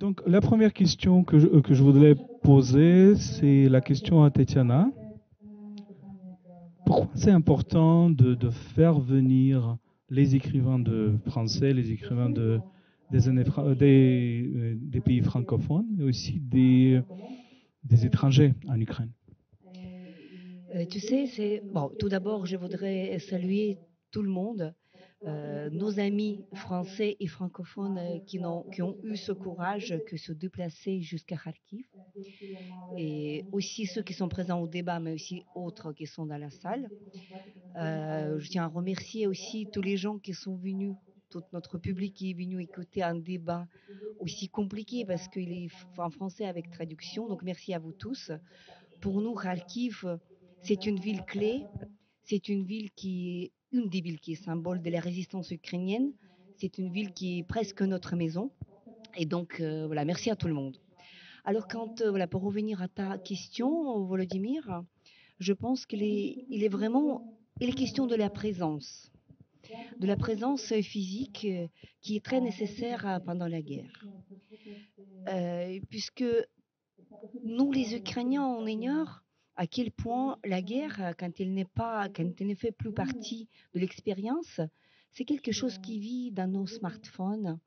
Donc, la première question que je voudrais poser, c'est la question à Tetiana. Pourquoi c'est important de faire venir les écrivains de français, les écrivains des pays francophones, mais aussi des étrangers en Ukraine? Tu sais, bon, tout d'abord, je voudrais saluer tout le monde, nos amis français et francophones qui ont eu ce courage que se déplacer jusqu'à Kharkiv, et aussi ceux qui sont présents au débat, mais aussi autres qui sont dans la salle. Je tiens à remercier aussi tous les gens qui sont venus, tout notre public qui est venu écouter un débat aussi compliqué parce qu'il est en français avec traduction. Donc merci à vous tous. Pour nous, Kharkiv, c'est une ville clé. C'est une ville qui est une des villes qui est symbole de la résistance ukrainienne. C'est une ville qui est presque notre maison. Et donc, voilà, merci à tout le monde. Alors, voilà, pour revenir à ta question, Volodymyr, je pense il est vraiment, il est question de la présence physique qui est très nécessaire pendant la guerre. Puisque nous, les Ukrainiens, on ignore à quel point la guerre, quand elle ne fait plus partie de l'expérience, c'est quelque chose qui vit dans nos smartphones,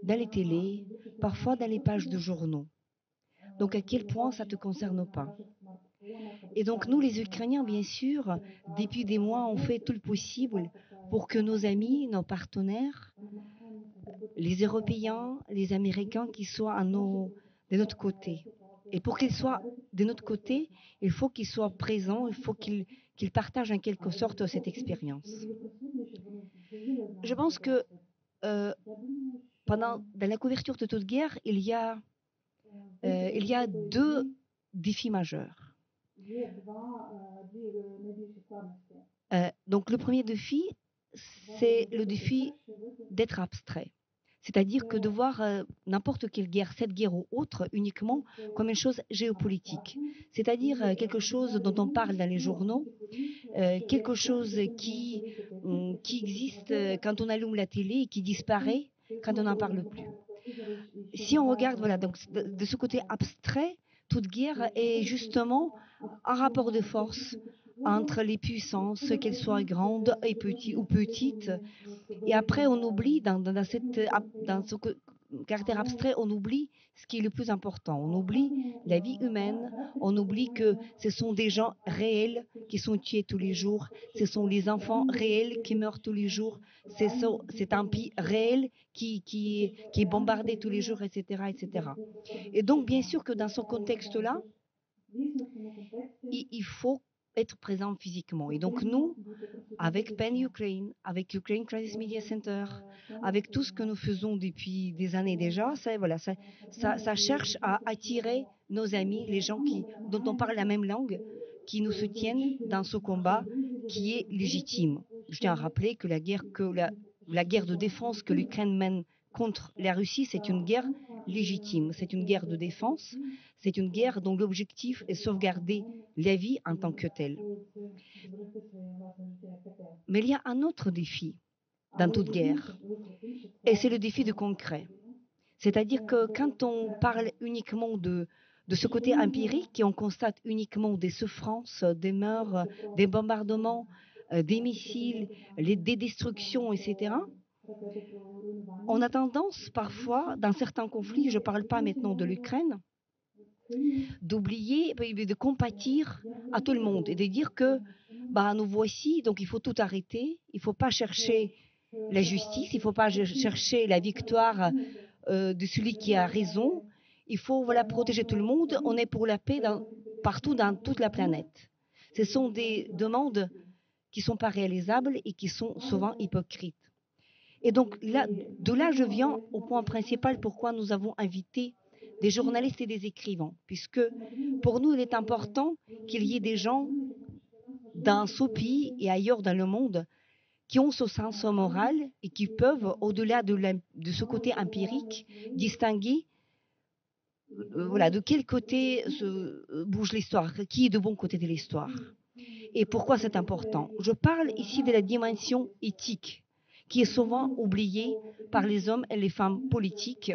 dans les télés, parfois dans les pages de journaux. Donc à quel point ça ne te concerne pas. Et donc nous, les Ukrainiens, bien sûr, depuis des mois, on fait tout le possible pour que nos amis, nos partenaires, les Européens, les Américains, qui soient de notre côté. Et pour qu'ils soient de notre côté, il faut qu'ils soient présents, il faut qu'ils partagent en quelque sorte cette expérience. Je pense que dans la couverture de toute guerre, il y a deux défis majeurs. Donc le premier défi, c'est le défi d'être abstrait. C'est-à-dire que de voir n'importe quelle guerre, cette guerre ou autre, uniquement comme une chose géopolitique. C'est-à-dire quelque chose dont on parle dans les journaux, quelque chose qui existe quand on allume la télé et qui disparaît quand on n'en parle plus. Si on regarde, voilà, donc de ce côté abstrait, toute guerre est justement un rapport de force entre les puissances, qu'elles soient grandes et ou petites. Et après, on oublie, dans ce caractère abstrait, on oublie ce qui est le plus important. On oublie la vie humaine, on oublie que ce sont des gens réels qui sont tués tous les jours, ce sont les enfants réels qui meurent tous les jours, c'est un pays réel qui est bombardé tous les jours, etc., etc. Et donc, bien sûr que dans ce contexte-là, il faut être présent physiquement. Et donc, nous, avec PEN Ukraine, avec Ukraine Crisis Media Center, avec tout ce que nous faisons depuis des années déjà, ça cherche à attirer nos amis, les gens dont on parle la même langue, qui nous soutiennent dans ce combat qui est légitime. Je tiens à rappeler que la guerre de défense que l'Ukraine mène contre la Russie, c'est une guerre légitime, c'est une guerre de défense, c'est une guerre dont l'objectif est sauvegarder la vie en tant que telle. Mais il y a un autre défi dans toute guerre, et c'est le défi du concret. C'est-à-dire que quand on parle uniquement de ce côté empirique et on constate uniquement des souffrances, des morts, des bombardements, des missiles, des destructions, etc., on a tendance parfois, dans certains conflits, je ne parle pas maintenant de l'Ukraine, d'oublier, de compatir à tout le monde et de dire que nous voici, donc il faut tout arrêter, il ne faut pas chercher la justice, il ne faut pas chercher la victoire de celui qui a raison, il faut protéger tout le monde, on est pour la paix partout dans toute la planète. Ce sont des demandes qui ne sont pas réalisables et qui sont souvent hypocrites. Et donc de là, je viens au point principal pourquoi nous avons invité des journalistes et des écrivains, puisque pour nous, il est important qu'il y ait des gens dans ce pays et ailleurs dans le monde qui ont ce sens moral et qui peuvent, au-delà de ce côté empirique, distinguer de quel côté bouge l'histoire, qui est de bon côté de l'histoire. Et pourquoi c'est important? Je parle ici de la dimension éthique qui est souvent oublié par les hommes et les femmes politiques,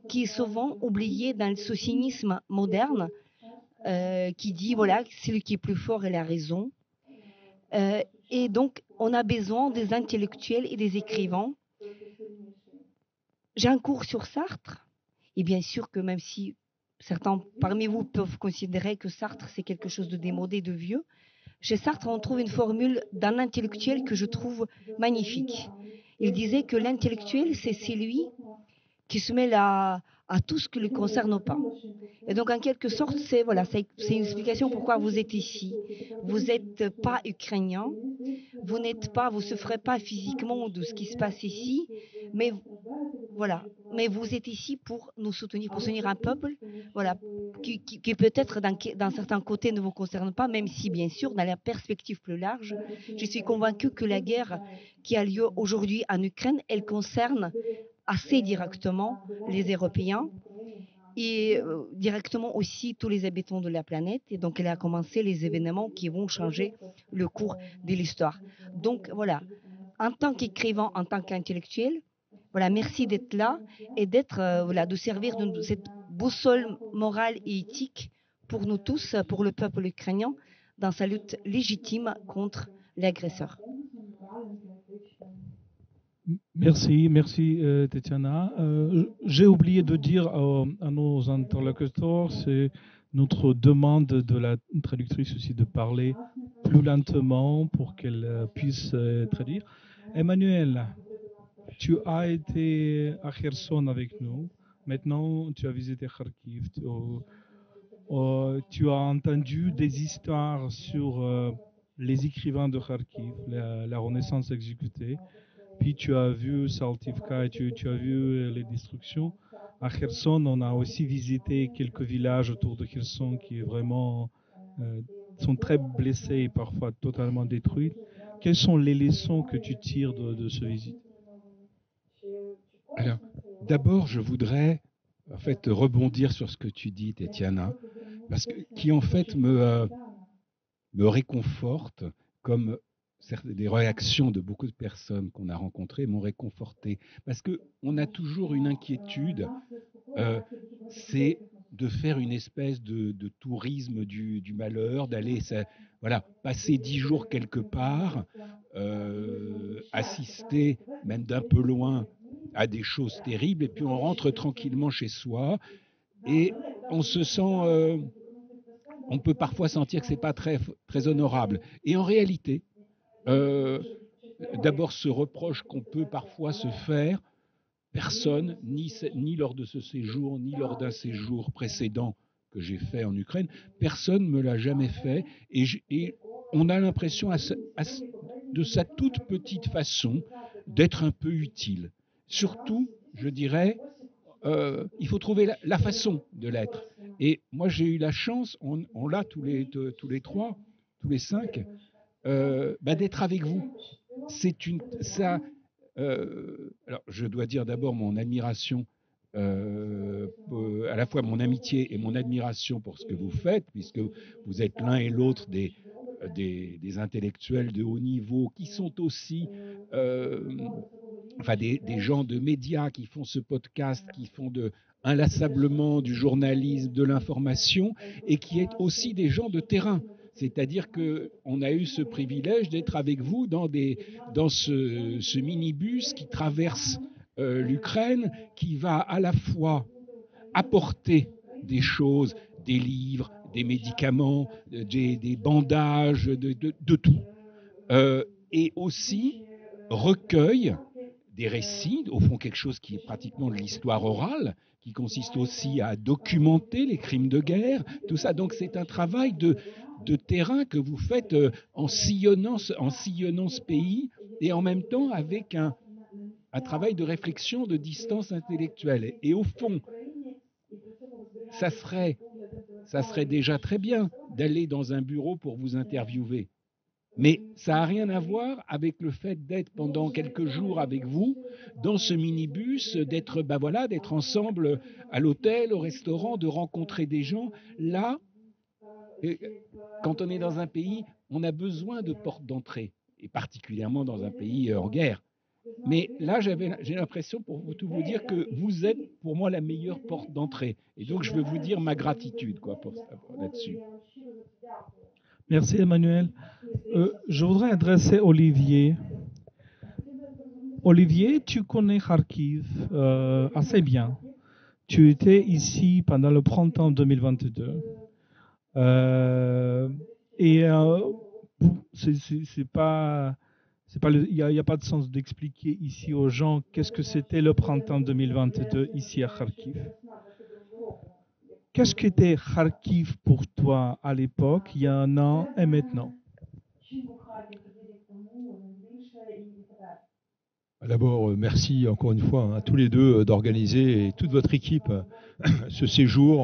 qui est souvent oublié dans ce cynisme moderne qui dit, voilà, celui qui est plus fort, il a raison. Et donc, on a besoin des intellectuels et des écrivains. J'ai un cours sur Sartre, et bien sûr que même si certains parmi vous peuvent considérer que Sartre, c'est quelque chose de démodé, de vieux, chez Sartre, on trouve une formule d'un intellectuel que je trouve magnifique. Il disait que l'intellectuel, c'est celui qui se mêle à tout ce qui ne le concerne pas. Et donc, en quelque sorte, c'est voilà, une explication pourquoi vous êtes ici. Vous n'êtes pas ukrainien, vous ne souffrez pas physiquement de ce qui se passe ici, mais voilà. Mais vous êtes ici pour nous soutenir, pour soutenir un peuple, voilà, qui peut-être d'un certain côté ne vous concerne pas, même si, bien sûr, dans la perspective plus large, je suis convaincue que la guerre qui a lieu aujourd'hui en Ukraine, elle concerne assez directement les Européens et directement aussi tous les habitants de la planète. Et donc, elle a commencé les événements qui vont changer le cours de l'histoire. Donc, voilà, en tant qu'écrivain, en tant qu'intellectuel, voilà, merci d'être là et voilà, de servir de cette boussole morale et éthique pour nous tous, pour le peuple ukrainien, dans sa lutte légitime contre l'agresseur. Merci, Tatiana. J'ai oublié de dire à nos interlocuteurs, c'est notre demande de la traductrice aussi de parler plus lentement pour qu'elle puisse traduire. Emmanuel, tu as été à Kherson avec nous. Maintenant, tu as visité Kharkiv. Tu as entendu des histoires sur les écrivains de Kharkiv, la Renaissance exécutée. Puis tu as vu Saltivka et tu as vu les destructions. À Kherson, on a aussi visité quelques villages autour de Kherson qui vraiment sont très blessés et parfois totalement détruits. Quelles sont les leçons que tu tires de ce visite? Alors, d'abord, je voudrais en fait rebondir sur ce que tu dis, Tatiana, parce que qui en fait me réconforte, comme des réactions de beaucoup de personnes qu'on a rencontrées m'ont réconforté, parce que on a toujours une inquiétude, c'est de faire une espèce de tourisme du malheur, d'aller voilà, passer 10 jours quelque part, assister même d'un peu loin à des choses terribles, et puis on rentre tranquillement chez soi, et on se sent, on peut parfois sentir que c'est pas très, très honorable. Et en réalité, d'abord ce reproche qu'on peut parfois se faire, personne, ni lors de ce séjour, ni lors d'un séjour précédent que j'ai fait en Ukraine, personne ne me l'a jamais fait, et on a l'impression de sa toute petite façon d'être un peu utile. Surtout, je dirais, il faut trouver la façon de l'être. Et moi, j'ai eu la chance, on l'a tous les trois, tous les 5, d'être avec vous. Alors, je dois dire d'abord mon admiration, à la fois mon amitié et mon admiration pour ce que vous faites, puisque vous êtes l'un et l'autre des intellectuels de haut niveau qui sont aussi des gens de médias qui font ce podcast, qui font inlassablement du journalisme, de l'information, et qui est aussi des gens de terrain. C'est-à-dire qu'on a eu ce privilège d'être avec vous dans ce minibus qui traverse l'Ukraine, qui va à la fois apporter des choses, des livres, des médicaments, des bandages, de tout, et aussi recueille des récits, au fond quelque chose qui est pratiquement de l'histoire orale, qui consiste aussi à documenter les crimes de guerre, tout ça. Donc c'est un travail de terrain que vous faites en sillonnant ce pays, et en même temps avec un travail de réflexion, de distance intellectuelle. Et au fond, ça serait déjà très bien d'aller dans un bureau pour vous interviewer. Mais ça n'a rien à voir avec le fait d'être pendant quelques jours avec vous dans ce minibus, d'être ensemble à l'hôtel, au restaurant, de rencontrer des gens. Là, quand on est dans un pays, on a besoin de portes d'entrée, et particulièrement dans un pays en guerre. Mais là, j'ai l'impression, pour tout vous dire, que vous êtes pour moi la meilleure porte d'entrée. Et donc, je veux vous dire ma gratitude là-dessus. Merci Emmanuel. Je voudrais adresser Olivier. Olivier, tu connais Kharkiv assez bien. Tu étais ici pendant le printemps 2022. C'est pas, il n'y a pas de sens d'expliquer ici aux gens qu'est-ce que c'était le printemps 2022 ici à Kharkiv. Qu'est-ce qu'était Kharkiv pour toi à l'époque, il y a un an et maintenant? D'abord, merci encore une fois à tous les deux d'organiser et toute votre équipe ce séjour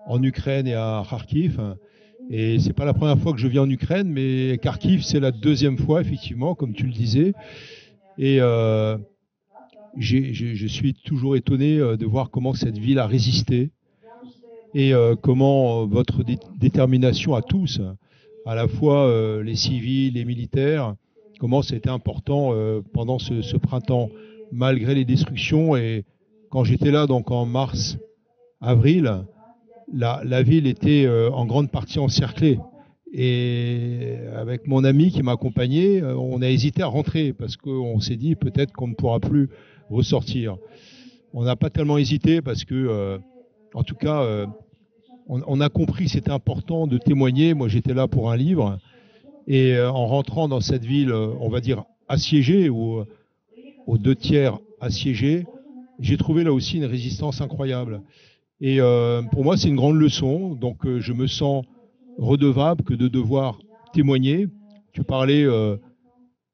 en Ukraine et à Kharkiv. Et c'est pas la première fois que je viens en Ukraine, mais Kharkiv, c'est la deuxième fois, effectivement, comme tu le disais. Et je suis toujours étonné de voir comment cette ville a résisté et comment votre détermination à tous, à la fois les civils, les militaires, comment c'était important pendant ce printemps, malgré les destructions. Et quand j'étais là, donc en mars, avril, la ville était en grande partie encerclée. Et avec mon ami qui m'a accompagné, on a hésité à rentrer parce qu'on s'est dit peut-être qu'on ne pourra plus ressortir. On n'a pas tellement hésité parce que, en tout cas, on a compris que c'était important de témoigner. Moi, j'étais là pour un livre. Et en rentrant dans cette ville, on va dire assiégée, ou aux 2/3 assiégée, j'ai trouvé là aussi une résistance incroyable. Et pour moi, c'est une grande leçon. Donc, je me sens redevable que de devoir témoigner. Tu parlais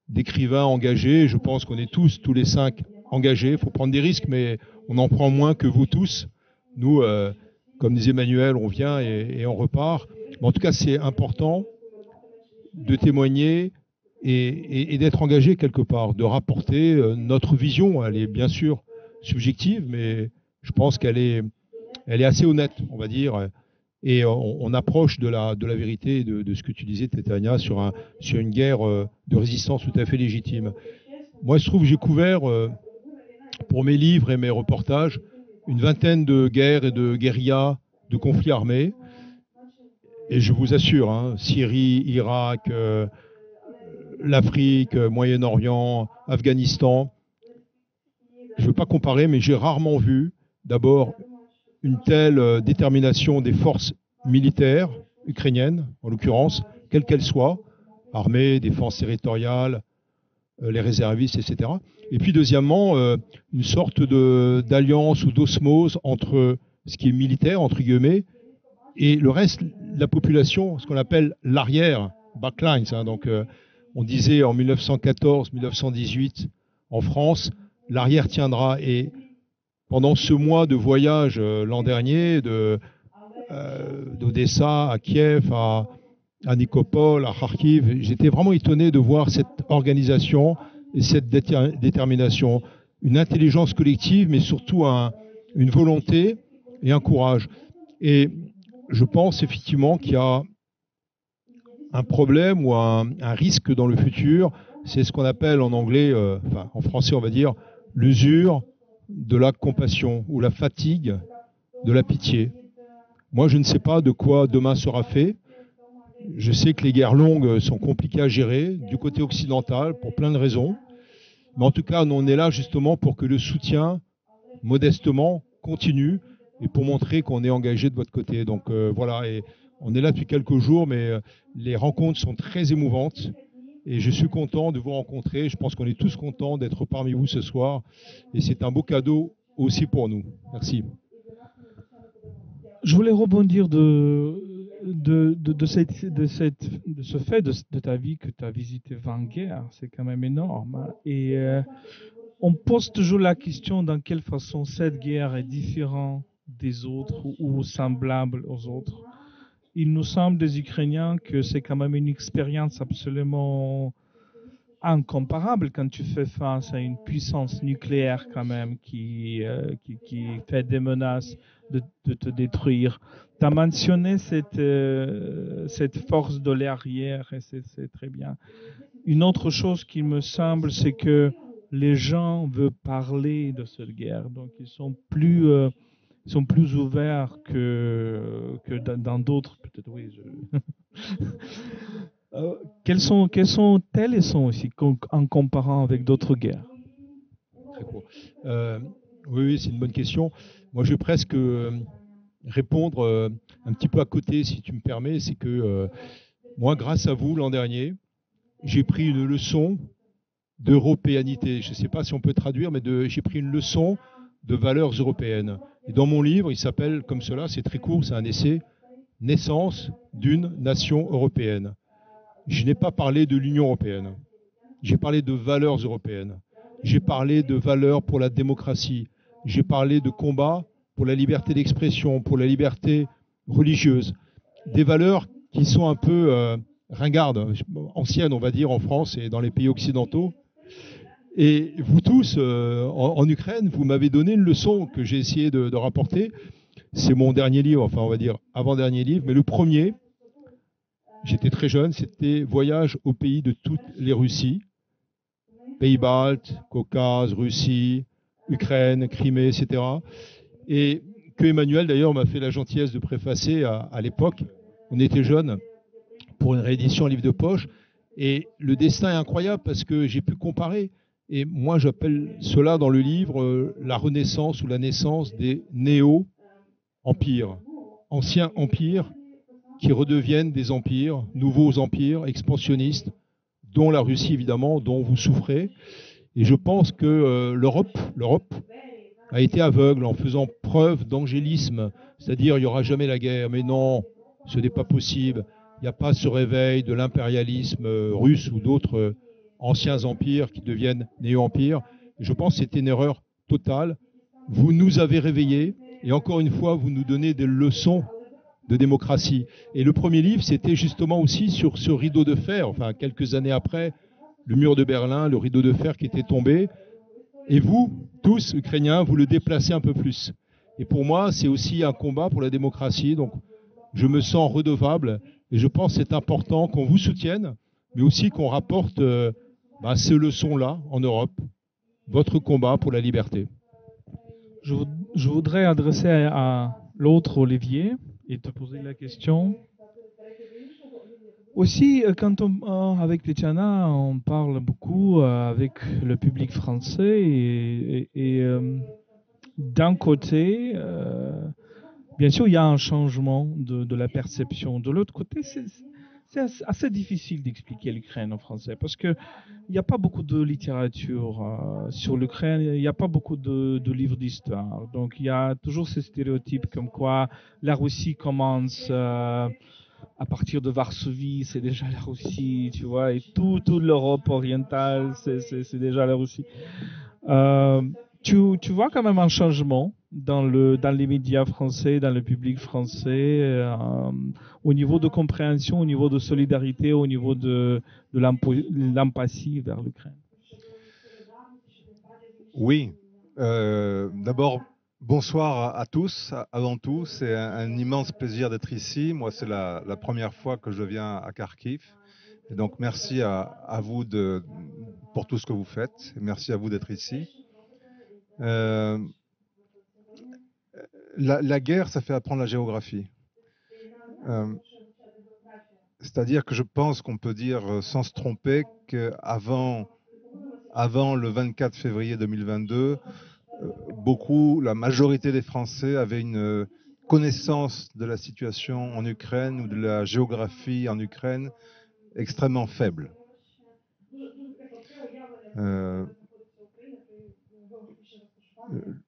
d'écrivains engagés. Je pense qu'on est tous les 5 engagés. Il faut prendre des risques, mais on en prend moins que vous tous. Nous, comme disait Emmanuel, on vient et on repart. Mais en tout cas, c'est important de témoigner et d'être engagé quelque part, de rapporter notre vision. Elle est bien sûr subjective, mais je pense qu'elle est assez honnête, on va dire. Et on approche de la vérité de ce que tu disais, Tétania, sur une guerre de résistance tout à fait légitime. Moi, je trouve que j'ai couvert, pour mes livres et mes reportages, une vingtaine de guerres et de guérillas, de conflits armés. Et je vous assure, Syrie, Irak, l'Afrique, Moyen-Orient, Afghanistan, je ne veux pas comparer, mais j'ai rarement vu, d'abord, une telle détermination des forces militaires ukrainiennes, en l'occurrence, quelles qu'elles soient, armées, défense territoriale, les réservistes, etc. Et puis, deuxièmement, une sorte d'alliance ou d'osmose entre ce qui est militaire, entre guillemets, et le reste de la population, ce qu'on appelle l'arrière, backlines. Donc, on disait en 1914-1918 en France, l'arrière tiendra. Et pendant ce mois de voyage l'an dernier, d'Odessa à Kiev, à Nikopol, à Kharkiv, j'étais vraiment étonné de voir cette organisation et cette détermination, une intelligence collective, mais surtout une volonté et un courage. Et je pense effectivement qu'il y a un problème ou un risque dans le futur, c'est ce qu'on appelle en anglais, en français on va dire, l'usure de la compassion ou la fatigue de la pitié. Moi, je ne sais pas de quoi demain sera fait. Je sais que les guerres longues sont compliquées à gérer du côté occidental pour plein de raisons. Mais en tout cas, on est là justement pour que le soutien, modestement, continue et pour montrer qu'on est engagé de votre côté. Donc voilà, et on est là depuis quelques jours, mais les rencontres sont très émouvantes. Et je suis content de vous rencontrer. Je pense qu'on est tous contents d'être parmi vous ce soir. Et c'est un beau cadeau aussi pour nous. Merci. Je voulais rebondir de ce fait de ta vie que tu as visité 20 guerres. C'est quand même énorme. Et on pose toujours la question dans quelle façon cette guerre est différente des autres ou semblable aux autres. Il nous semble des Ukrainiens que c'est quand même une expérience absolument incomparable quand tu fais face à une puissance nucléaire quand même qui fait des menaces de te détruire. Tu as mentionné cette force de l'arrière et c'est très bien. Une autre chose qui me semble, c'est que les gens veulent parler de cette guerre. Donc, ils sont plus ouverts que dans d'autres. Peut-être, oui. Telles elles sont aussi en comparant avec d'autres guerres? Très court. Oui, c'est une bonne question. Moi, je vais presque répondre un petit peu à côté, si tu me permets. C'est que moi, grâce à vous, l'an dernier, j'ai pris une leçon d'européanité. Je ne sais pas si on peut traduire, mais j'ai pris une leçon de valeurs européennes. Et dans mon livre, il s'appelle comme cela, c'est très court, c'est un essai, Naissance d'une nation européenne. Je n'ai pas parlé de l'Union européenne. J'ai parlé de valeurs européennes. J'ai parlé de valeurs pour la démocratie. J'ai parlé de combat pour la liberté d'expression, pour la liberté religieuse. Des valeurs qui sont un peu ringardes, anciennes, on va dire, en France et dans les pays occidentaux. Et vous tous, en Ukraine, vous m'avez donné une leçon que j'ai essayé de rapporter. C'est mon dernier livre, enfin on va dire avant-dernier livre, mais le premier, j'étais très jeune, c'était Voyage au pays de toutes les Russies. Pays baltes, Caucase, Russie, Ukraine, Crimée, etc. Et que Emmanuel, d'ailleurs, m'a fait la gentillesse de préfacer à l'époque. On était jeunes pour une réédition livre de poche. Et le destin est incroyable parce que j'ai pu comparer. Et moi, j'appelle cela dans le livre la renaissance ou la naissance des néo-empires. Anciens empires qui redeviennent des empires, nouveaux empires expansionnistes, dont la Russie évidemment, dont vous souffrez. Et je pense que l'Europe a été aveugle en faisant preuve d'angélisme, c'est-à-dire il n'y aura jamais la guerre, mais non, ce n'est pas possible. Il n'y a pas ce réveil de l'impérialisme russe ou d'autres anciens empires qui deviennent néo-empires. Et je pense que c'était une erreur totale. Vous nous avez réveillés et encore une fois, vous nous donnez des leçons de démocratie. Et le premier livre, c'était justement aussi sur ce rideau de fer, enfin quelques années après, le mur de Berlin, le rideau de fer qui était tombé. Et vous, tous, Ukrainiens, vous le déplacez un peu plus. Et pour moi, c'est aussi un combat pour la démocratie. Donc, je me sens redevable et je pense que c'est important qu'on vous soutienne, mais aussi qu'on rapporte ces leçons-là en Europe, votre combat pour la liberté. Je voudrais adresser à l'autre Olivier et te poser la question. Aussi, quand avec Tetiana, on parle beaucoup avec le public français et d'un côté, bien sûr, il y a un changement de la perception. De l'autre côté, c'est assez difficile d'expliquer l'Ukraine en français parce qu'il n'y a pas beaucoup de littérature sur l'Ukraine, il n'y a pas beaucoup de livres d'histoire. Donc, il y a toujours ces stéréotypes comme quoi la Russie commence à partir de Varsovie, c'est déjà la Russie, tu vois, et toute l'Europe orientale, c'est déjà la Russie. Tu vois quand même un changement dans les médias français, dans le public français, au niveau de compréhension, au niveau de solidarité, au niveau de l'empathie vers l'Ukraine. Oui. D'abord, bonsoir à tous. Avant tout, c'est un immense plaisir d'être ici. Moi, c'est la première fois que je viens à Kharkiv. Et donc, merci à vous pour tout ce que vous faites. Et merci à vous d'être ici. La guerre, ça fait apprendre la géographie. C'est-à-dire que je pense qu'on peut dire sans se tromper qu'avant le 24 février 2022, la majorité des Français avaient une connaissance de la situation en Ukraine ou de la géographie en Ukraine extrêmement faible.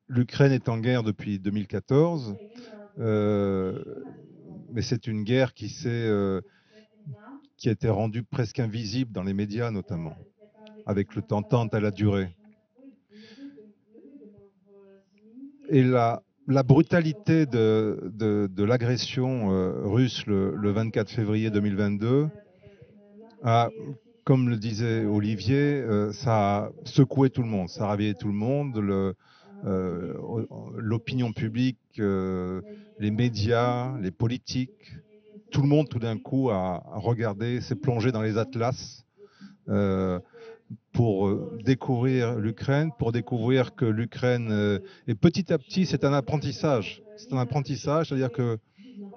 L'Ukraine est en guerre depuis 2014, mais c'est une guerre qui a été rendue presque invisible dans les médias notamment, avec le temps à la durée. Et la brutalité de l'agression russe le 24 février 2022 a, comme le disait Olivier, ça a secoué tout le monde, ça a réveillé tout le monde, l'opinion publique, les médias, les politiques, tout le monde tout d'un coup a regardé, s'est plongé dans les atlas pour découvrir l'Ukraine, pour découvrir que l'Ukraine et petit à petit, c'est un apprentissage. C'est un apprentissage, c'est-à-dire que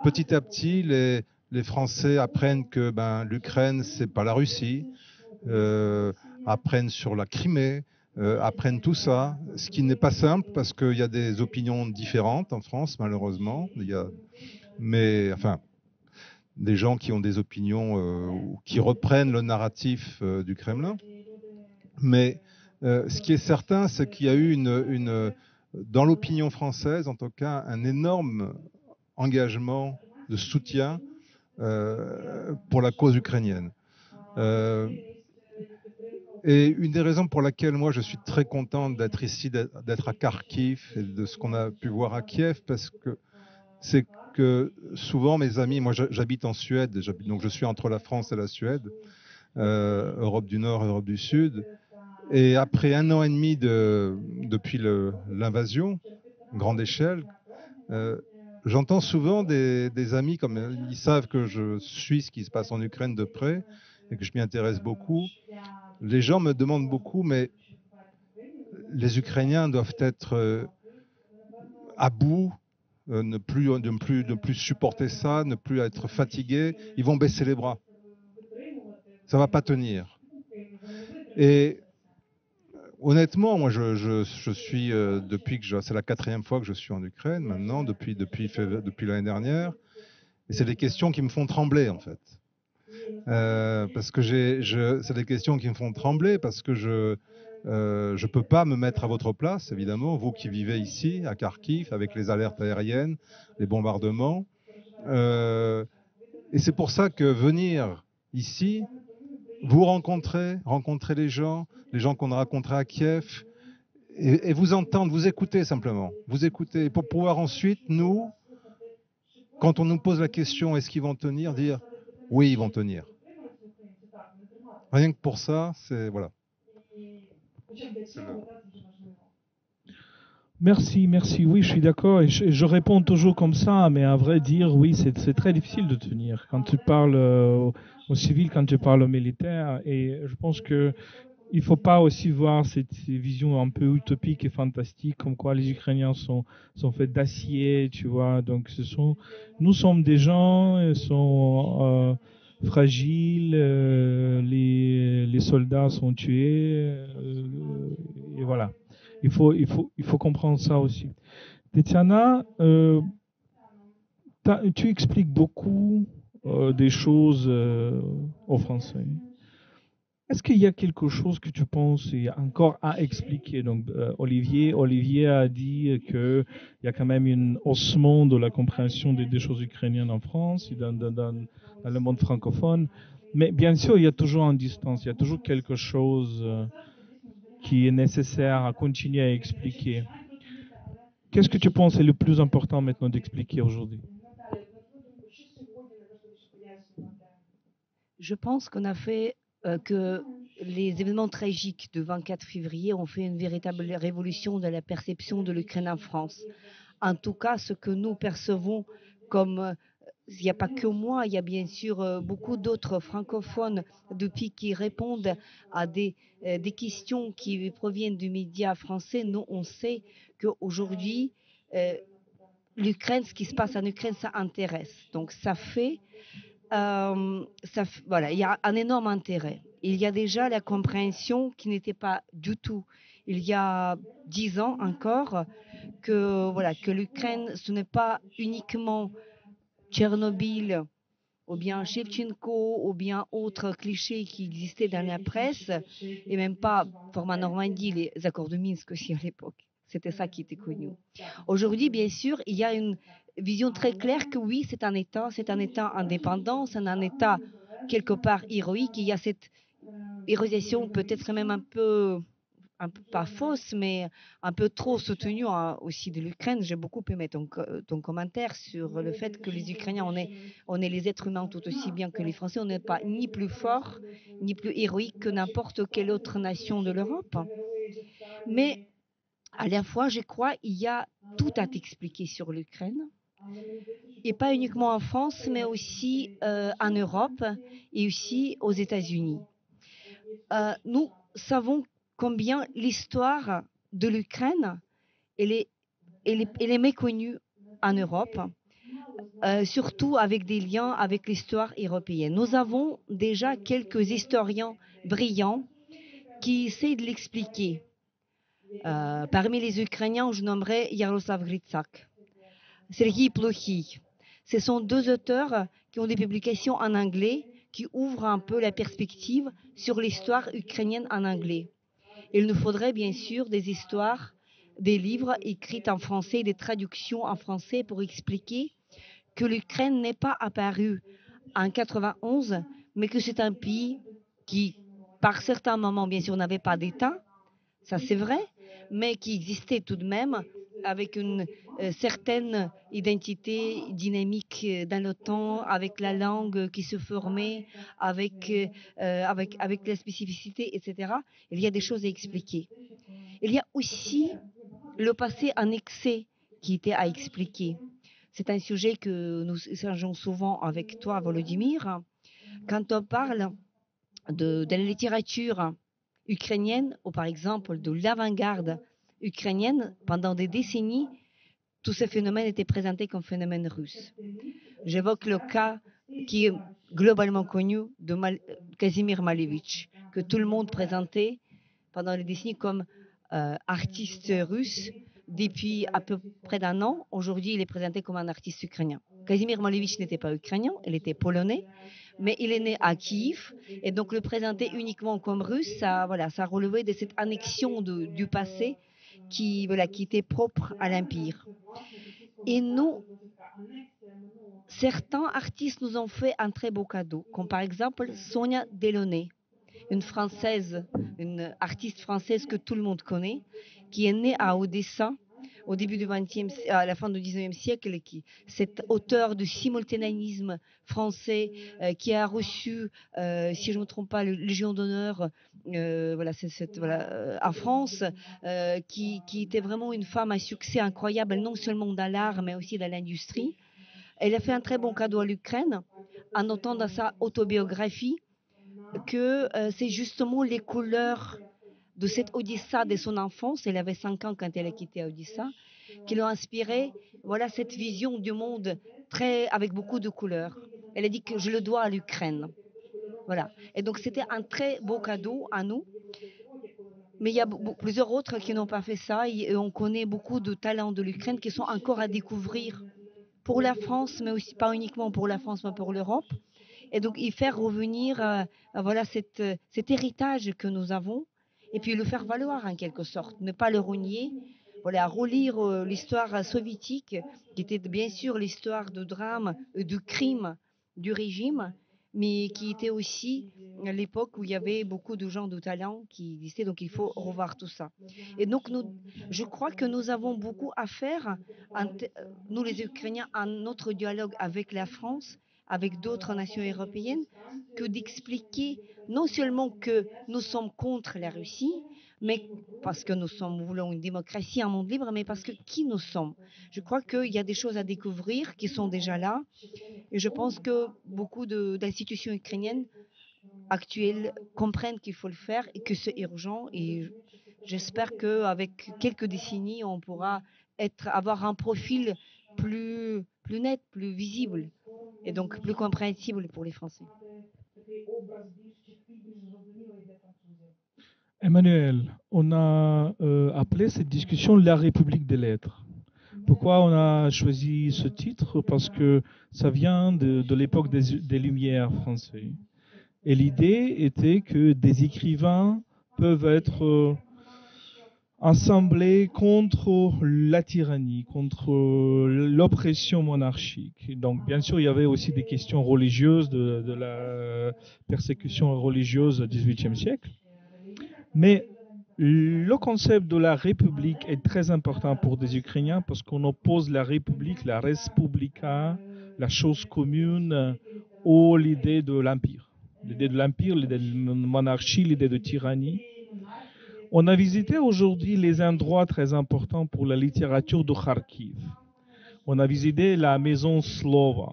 petit à petit, les Français apprennent que l'Ukraine, c'est pas la Russie, apprennent sur la Crimée, apprennent tout ça, ce qui n'est pas simple parce qu'il y a des opinions différentes en France, malheureusement. Mais enfin, des gens qui ont des opinions qui reprennent le narratif du Kremlin. Mais ce qui est certain, c'est qu'il y a eu dans l'opinion française, en tout cas, un énorme engagement de soutien pour la cause ukrainienne. Et une des raisons pour laquelle moi je suis très content d'être ici, d'être à Kharkiv et de ce qu'on a pu voir à Kiev, parce que c'est que souvent mes amis, moi j'habite en Suède, donc je suis entre la France et la Suède, Europe du Nord, Europe du Sud, et après 1 an et demi depuis l'invasion, grande échelle, j'entends souvent des amis, comme ils savent que je suis ce qui se passe en Ukraine de près et que je m'y intéresse beaucoup. Les gens me demandent beaucoup, mais les Ukrainiens doivent être à bout, ne plus supporter ça, ne plus être fatigués. Ils vont baisser les bras. Ça va pas tenir. Et honnêtement, moi, je suis c'est la 4e fois que je suis en Ukraine maintenant, depuis l'année dernière. Et c'est des questions qui me font trembler, en fait. Parce que c'est des questions qui me font trembler parce que je peux pas me mettre à votre place, évidemment, vous qui vivez ici, à Kharkiv, avec les alertes aériennes, les bombardements. Et c'est pour ça que venir ici, vous rencontrer les gens qu'on a rencontrés à Kiev, et vous entendre, vous écouter simplement, vous écouter, pour pouvoir ensuite, nous, quand on nous pose la question, est-ce qu'ils vont tenir, dire oui, ils vont tenir. Rien que pour ça, c'est voilà. Merci, merci. Oui, je suis d'accord et je réponds toujours comme ça, mais à vrai dire, oui, c'est très difficile de tenir. Quand tu parles aux civils, quand tu parles aux militaires, et je pense que il faut pas aussi voir cette vision un peu utopique et fantastique, comme quoi les Ukrainiens sont faits d'acier, tu vois. Donc, nous sommes des gens, sont fragiles, les soldats sont tués, et voilà. Il faut comprendre ça aussi. Tetiana, tu expliques beaucoup des choses aux Français. Est-ce qu'il y a quelque chose que tu penses il y a encore à expliquer? Donc, Olivier a dit qu'il y a quand même un haussement de la compréhension des choses ukrainiennes en France et dans le monde francophone. Mais bien sûr, il y a toujours une distance, il y a toujours quelque chose qui est nécessaire à continuer à expliquer. Qu'est-ce que tu penses est le plus important maintenant d'expliquer aujourd'hui? Je pense qu'on a fait que les événements tragiques du 24 février ont fait une véritable révolution de la perception de l'Ukraine en France. En tout cas, ce que nous percevons comme il n'y a pas que moi, il y a bien sûr beaucoup d'autres francophones depuis qui répondent à des questions qui proviennent du média français. Nous, on sait qu'aujourd'hui, l'Ukraine, ce qui se passe en Ukraine, ça intéresse. Donc, voilà, il y a un énorme intérêt. Il y a déjà la compréhension qui n'était pas du tout il y a 10 ans encore que l'Ukraine, ce n'est pas uniquement Tchernobyl ou bien Shevchenko ou bien autres clichés qui existaient dans la presse et même pas format Normandie, les accords de Minsk aussi à l'époque. C'était ça qui était connu. Aujourd'hui, bien sûr, il y a une vision très claire que oui, c'est un État indépendant, c'est un État quelque part héroïque. Il y a cette héroïsation peut-être même un peu pas fausse, mais un peu trop soutenue aussi de l'Ukraine. J'ai beaucoup aimé ton commentaire sur le fait que les Ukrainiens, on est les êtres humains tout aussi bien que les Français. On n'est pas ni plus forts, ni plus héroïques que n'importe quelle autre nation de l'Europe. Mais à la fois, je crois, il y a tout à t'expliquer sur l'Ukraine. Et pas uniquement en France, mais aussi en Europe et aussi aux États-Unis. Nous, savons combien l'histoire de l'Ukraine, elle est méconnue en Europe, surtout avec des liens avec l'histoire européenne. Nous avons déjà quelques historiens brillants qui essaient de l'expliquer. Parmi les Ukrainiens, je nommerai Yaroslav Gritsak, Sergei Plokhy. Ce sont deux auteurs qui ont des publications en anglais qui ouvrent un peu la perspective sur l'histoire ukrainienne en anglais. Il nous faudrait bien sûr des histoires, des livres écrits en français, des traductions en français pour expliquer que l'Ukraine n'est pas apparue en 91, mais que c'est un pays qui, par certains moments, bien sûr, n'avait pas d'État, ça c'est vrai, mais qui existait tout de même avec une certaine identité dynamique dans le temps, avec la langue qui se formait, avec la spécificité, etc. Il y a des choses à expliquer. Il y a aussi le passé en excès qui était à expliquer. C'est un sujet que nous échangeons souvent avec toi, Volodymyr. Quand on parle de la littérature ukrainienne, ou par exemple de l'avant-garde ukrainienne, pendant des décennies, tous ces phénomènes étaient présentés comme phénomènes russes. J'évoque le cas qui est globalement connu de Kazimir Malevich, que tout le monde présentait pendant les décennies comme artiste russe. Depuis à peu près d'un an, aujourd'hui, il est présenté comme un artiste ukrainien. Kazimir Malevich n'était pas ukrainien, il était polonais, mais il est né à Kiev, et donc le présenter uniquement comme russe, ça relevait de cette annexion du passé qui était propre à l'Empire. Et nous, certains artistes nous ont fait un très beau cadeau, comme par exemple Sonia Delaunay, une Française, une artiste française que tout le monde connaît, qui est née à Odessa au début du à la fin du 19e siècle, cet auteur de simultanéisme français qui a reçu, si je ne me trompe pas, la Légion d'honneur en France, qui était vraiment une femme à succès incroyable, non seulement dans l'art, mais aussi dans l'industrie. Elle a fait un très bon cadeau à l'Ukraine en notant dans sa autobiographie que c'est justement les couleurs de cette Odessa de son enfance, elle avait 5 ans quand elle a quitté Odessa, qui l'ont inspiré, cette vision du monde avec beaucoup de couleurs. Elle a dit que je le dois à l'Ukraine. Voilà. Et donc c'était un très beau cadeau à nous. Mais il y a plusieurs autres qui n'ont pas fait ça, et on connaît beaucoup de talents de l'Ukraine qui sont encore à découvrir pour la France, mais aussi pas uniquement pour la France, mais pour l'Europe. Et donc y faire revenir cet héritage que nous avons, et puis le faire valoir en quelque sorte, ne pas le renier, relire l'histoire soviétique, qui était bien sûr l'histoire de drame, de crime du régime, mais qui était aussi l'époque où il y avait beaucoup de gens de talent qui existaient, donc il faut revoir tout ça. Et donc je crois que nous avons beaucoup à faire, nous les Ukrainiens, en notre dialogue avec la France, avec d'autres nations européennes, que d'expliquer non seulement que nous sommes contre la Russie, mais parce que nous voulons une démocratie, un monde libre, mais parce que qui nous sommes. Je crois qu'il y a des choses à découvrir qui sont déjà là, et je pense que beaucoup d'institutions ukrainiennes actuelles comprennent qu'il faut le faire et que c'est urgent, et j'espère qu'avec quelques décennies, on pourra avoir un profil plus net, plus visible, et donc plus compréhensible pour les Français. Emmanuel, on a appelé cette discussion la République des lettres. Pourquoi on a choisi ce titre? Parce que ça vient de l'époque des Lumières françaises. Et l'idée était que des écrivains peuvent être assemblés contre la tyrannie, contre l'oppression monarchique. Donc, bien sûr, il y avait aussi des questions religieuses, de la persécution religieuse au XVIIIe siècle. Mais le concept de la République est très important pour des Ukrainiens parce qu'on oppose la République, la Respublika, la chose commune, à l'idée de l'Empire. L'idée de l'Empire, l'idée de monarchie, l'idée de tyrannie. On a visité aujourd'hui les endroits très importants pour la littérature de Kharkiv. On a visité la maison Slova.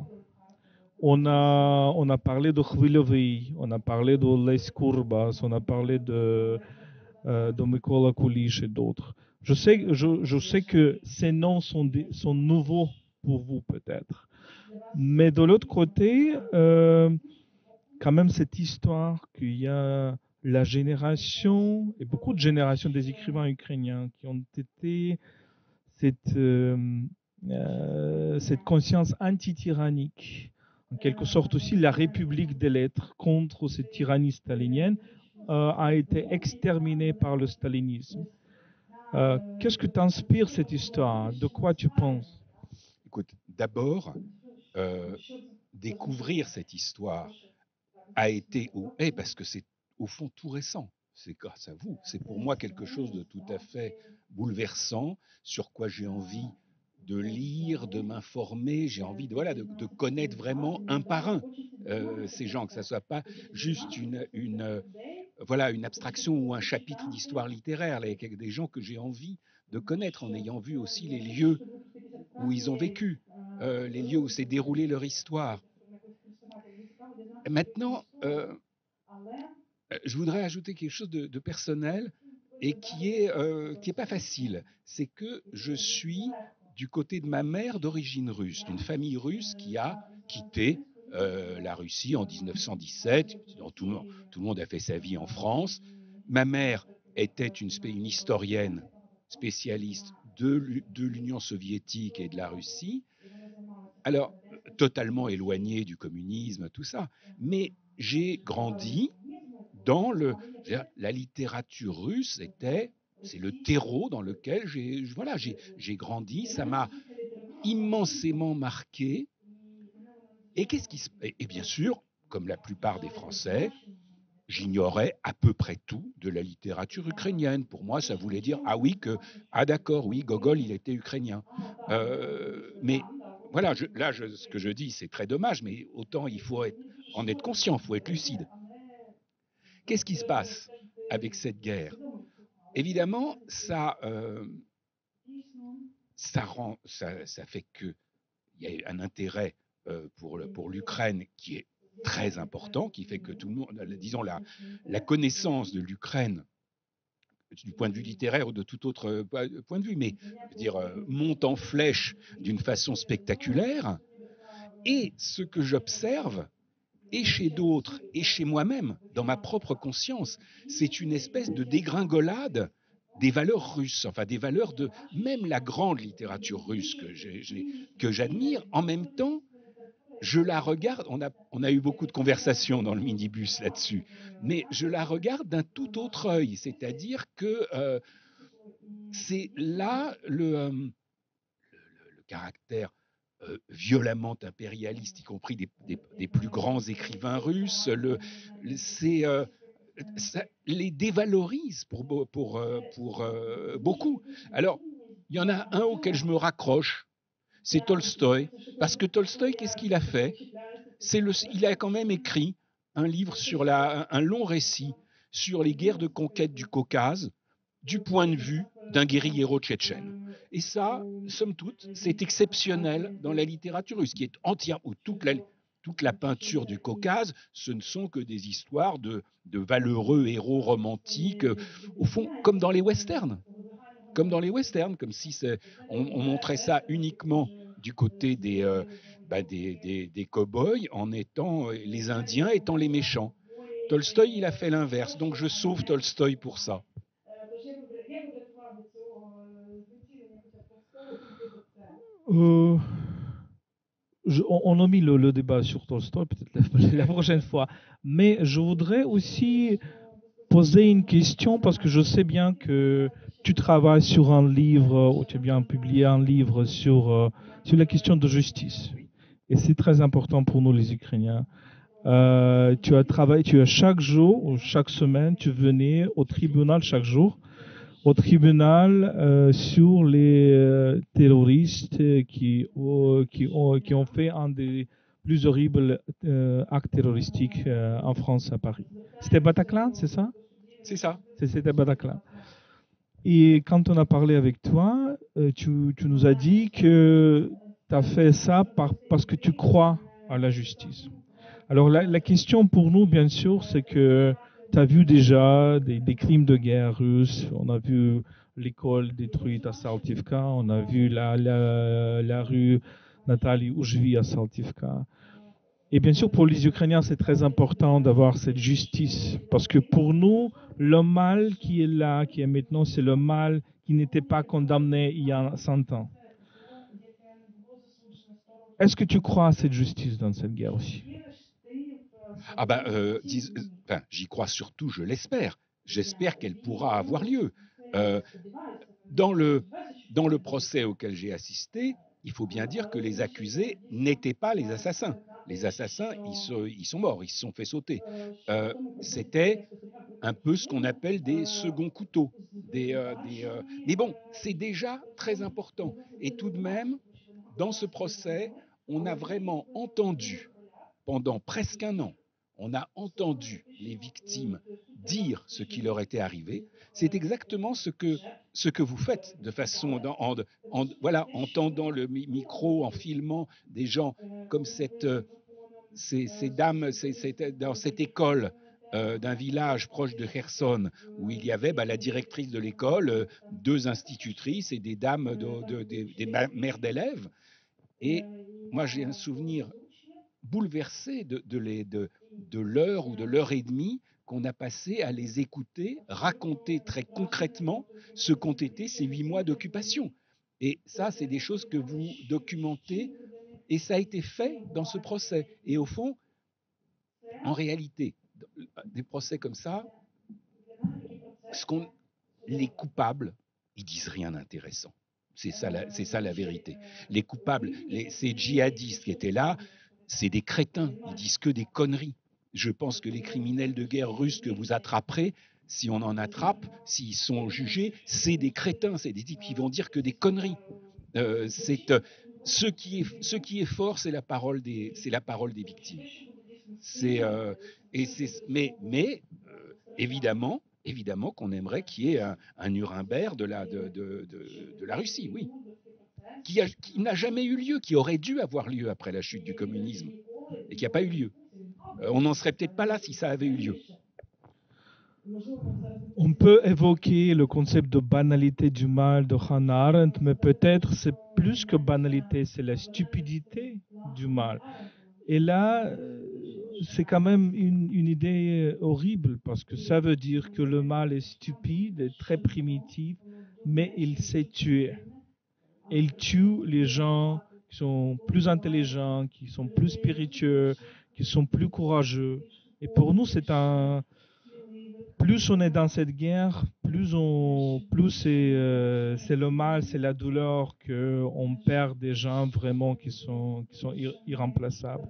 on a parlé de Khvilovy, on a parlé de Les Courbas, on a parlé de Mykola Kulish et d'autres. Je sais que ces noms sont nouveaux pour vous peut-être. Mais de l'autre côté, quand même cette histoire qu'il y a la génération, et beaucoup de générations des écrivains ukrainiens qui ont été cette conscience anti-tyrannique, en quelque sorte aussi la République des lettres contre cette tyrannie stalinienne, a été exterminée par le stalinisme. Qu'est-ce que t'inspire cette histoire? De quoi tu penses? Écoute, d'abord, découvrir cette histoire a été ou est, parce que c'est au fond tout récent. C'est grâce à vous. C'est pour moi quelque chose de tout à fait bouleversant, sur quoi j'ai envie de lire, de m'informer. J'ai envie de connaître vraiment un par un ces gens, que ça soit pas juste une abstraction ou un chapitre d'histoire littéraire, des gens que j'ai envie de connaître en ayant vu aussi les lieux où ils ont vécu, les lieux où s'est déroulée leur histoire. Et maintenant, je voudrais ajouter quelque chose de personnel et qui est pas facile. C'est que je suis du côté de ma mère d'origine russe, d'une famille russe qui a quitté la Russie en 1917. Tout le monde a fait sa vie en France. Ma mère était une historienne spécialiste de l'Union soviétique et de la Russie. Alors, totalement éloignée du communisme, tout ça. Mais j'ai grandi dans la littérature russe, c'est le terreau dans lequel j'ai grandi. Ça m'a immensément marqué. Et bien sûr, comme la plupart des Français, j'ignorais à peu près tout de la littérature ukrainienne. Pour moi, ça voulait dire d'accord, oui, Gogol, il était ukrainien. Mais voilà, ce que je dis, c'est très dommage, mais autant il faut en être conscient, il faut être lucide. Qu'est-ce qui se passe avec cette guerre? Évidemment, ça fait qu'il y a un intérêt pour l'Ukraine qui est très important, qui fait que tout le monde, disons, la connaissance de l'Ukraine, du point de vue littéraire ou de tout autre point de vue, mais monte en flèche d'une façon spectaculaire. Et ce que j'observe, et chez d'autres, et chez moi-même, dans ma propre conscience, c'est une espèce de dégringolade des valeurs russes, enfin des valeurs de même la grande littérature russe que j'admire. En même temps, je la regarde, on a eu beaucoup de conversations dans le minibus là-dessus, mais je la regarde d'un tout autre œil, c'est-à-dire que c'est là le caractère violemment impérialiste, y compris des plus grands écrivains russes, ça les dévalorise pour beaucoup. Alors, il y en a un auquel je me raccroche, c'est Tolstoï, parce que Tolstoï, qu'est-ce qu'il a fait? Il a quand même écrit un livre un long récit sur les guerres de conquête du Caucase, du point de vue d'un guérillero tchétchène. Et ça, somme toute, c'est exceptionnel dans la littérature russe, qui est entière, où toute la peinture du Caucase, ce ne sont que des histoires de valeureux héros romantiques, au fond, comme dans les westerns. Comme si on montrait ça uniquement du côté des cow-boys, en étant les Indiens étant les méchants. Tolstoï, il a fait l'inverse, donc je sauve Tolstoï pour ça. On a mis le débat sur Tolstoï peut-être la prochaine fois, mais je voudrais aussi poser une question parce que je sais bien que tu travailles sur un livre, ou tu as bien publié un livre sur la question de justice. Et c'est très important pour nous les Ukrainiens. Tu as chaque jour ou chaque semaine, tu venais au tribunal chaque jour, sur les terroristes qui ont fait un des plus horribles actes terroristiques en France, à Paris. C'était Bataclan, c'est ça? C'est ça. C'était Bataclan. Et quand on a parlé avec toi, tu nous as dit que tu as fait ça parce que tu crois à la justice. Alors la question pour nous, bien sûr, c'est que tu as vu déjà des crimes de guerre russes, on a vu l'école détruite à Saltivka, on a vu la rue Nathalie Oujvi à Saltivka. Et bien sûr, pour les Ukrainiens, c'est très important d'avoir cette justice, parce que pour nous, le mal qui est là, qui est maintenant, c'est le mal qui n'était pas condamné il y a 100 ans. Est-ce que tu crois à cette justice dans cette guerre aussi? Ah ben, j'y crois surtout, je l'espère. J'espère qu'elle pourra avoir lieu. Dans le procès auquel j'ai assisté, il faut bien dire que les accusés n'étaient pas les assassins. Les assassins, ils sont morts, ils se sont fait sauter. C'était un peu ce qu'on appelle des seconds couteaux. Mais bon, c'est déjà très important. Et tout de même, dans ce procès, on a vraiment entendu, pendant presque un an, on a entendu les victimes dire ce qui leur était arrivé. C'est exactement ce que vous faites de façon, voilà, en tendant le micro, en filmant des gens comme ces dames dans cette école d'un village proche de Kherson, où il y avait la directrice de l'école, 2 institutrices et des dames, des mères d'élèves. Et moi, j'ai un souvenir bouleversé de l'heure ou de l'heure et demie qu'on a passé à les écouter, raconter très concrètement ce qu'ont été ces 8 mois d'occupation. Et ça, c'est des choses que vous documentez, et ça a été fait dans ce procès. Et au fond, en réalité, des procès comme ça, les coupables, ils disent rien d'intéressant. C'est ça la vérité. Les coupables, ces djihadistes qui étaient là, c'est des crétins, ils disent que des conneries. Je pense que les criminels de guerre russes que vous attraperez, si on en attrape, s'ils sont jugés, c'est des crétins, c'est des types qui vont dire que des conneries. Ce qui est fort, c'est la parole des victimes. Mais évidemment qu'on aimerait qu'il y ait un Nuremberg de la Russie, oui. Qui n'a jamais eu lieu, qui aurait dû avoir lieu après la chute du communisme, et qui n'a pas eu lieu. On n'en serait peut-être pas là si ça avait eu lieu. On peut évoquer le concept de banalité du mal de Hannah Arendt, mais peut-être c'est plus que banalité, c'est la stupidité du mal. Et là, c'est quand même une idée horrible, parce que ça veut dire que le mal est stupide, est très primitif, mais il sait tuer. Il tue les gens qui sont plus intelligents, qui sont plus spiritueux, qui sont plus courageux. Et pour nous, plus on est dans cette guerre, plus c'est le mal, c'est la douleur qu'on perd des gens vraiment qui sont irremplaçables.